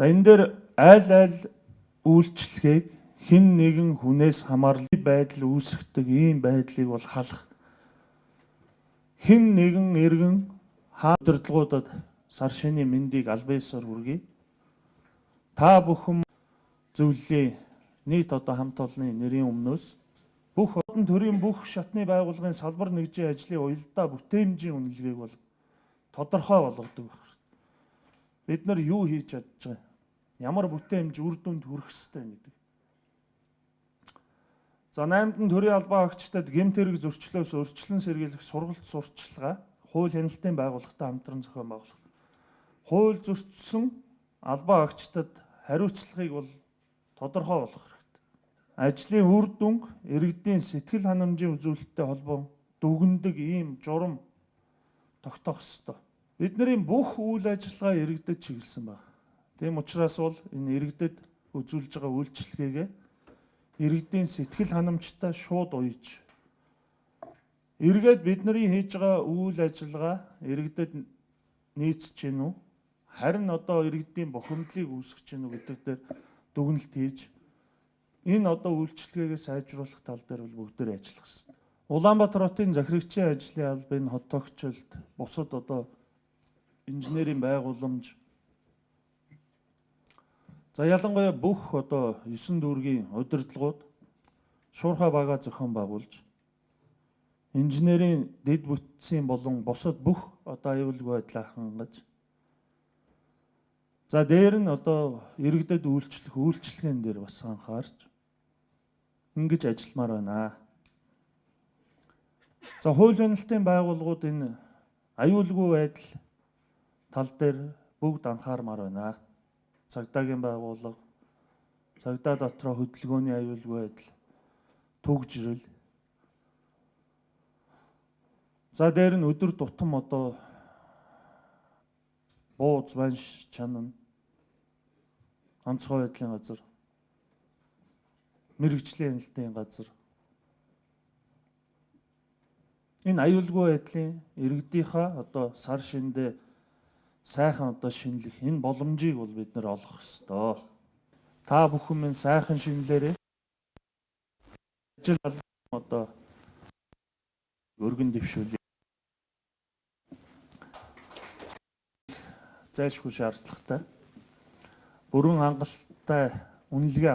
За энэ дээр айл үйлчлэгийг хэн нэгэн хүнээс хамааралтай байдал үүсгдэг ийм байдлыг бол халах. Хэн нэгэн иргэн удирдлагуудад сар шинийн мэндийг албаесаар хүргэе. Та бүхэн зөвлөлийн нийт хамт олонны нэрийн өмнөөс бүх одон төрийн бүх шатны байгууллагын салбар нэгжийн ажлын уялдаа бүтээмжийн үнэлгээг бол тодорхой болгодог байна. Бид нар юу хийж чадж байгаа? Ямар бүтээмж үр дүнд хүрэх ёстой гэдэг. За 8-нд төрийн албан агчдад гэмт хэрэг зөрчлөөс урьдчилан сэргийлэх сургалт сурталчилгаа хууль хяналтын байгууллагатай хамтран зохион байгуулах. Хууль зөрчсөн албан агчдад хариуцлагыг бол тодорхой болгох хэрэгтэй. Ажлын үр дүнг иргэдийн сэтгэл ханамжийн үзүүлэлттэй холбоо дүгндэг ийм журам тогтоох ёстой. Бидний бүх үйл ажиллагаа иргэдэд чиглэсэн байна. Тийм учраас бол энэ иргэдэд үзүүлж байгаа үйлчлэгээ иргэдийн сэтгэл ханамжтай шууд уяж эргээд бидний хийж байгаа үйл ажиллагаа иргэдэд нийцэж гин үү? Харин иргэдийн бухимдлыг үүсгэж гин үү гэдэг дээр дүгнэлт хийж энэ үйлчлэгээгээ сайжруулах тал дээр бол бүгдээр ажиллах хэрэгтэй. Улаанбаатар хотын захирагчийн ажлын албаны хот тогтчлолд бусад инженерийн байгууламж за ялангуяа бүх 9 дүүргийн удирдлагууд шуурхай бага зохион байгуулж инженерийн дэд бүтцийн болон бусад бүх аюулгүй байдлаа хангаж за дээр нь иргэдэд үйлчлэх үйлчлэгэн дээр бас анхаарч ингэж ажилламаар байна. За хууль хяналтын байгууллагууд энэ аюулгүй байдал тал дээр бүгд анхаармаар байна. Цагдаагийн байгууллага, цагдаа дотроо хөдөлгөөний аюулгүй байдал, түгжрэл. За дээр нь өдөр тутам бууз банш чанан онцгой байдлын газар, мэрэгжлийн хяналтын газар. Энэ аюулгүй байдлын иргэдийнхаа сар шиндээ сайхан шинэлэх энэ боломжийг бол бид нар олох ёстой. Та бүхэн минь сайхан шинэлээрээ ажил өргөн дэвшүүлээ. Зайлшгүй шаардлагатай. Бүрэн хангалттай үнэлгээ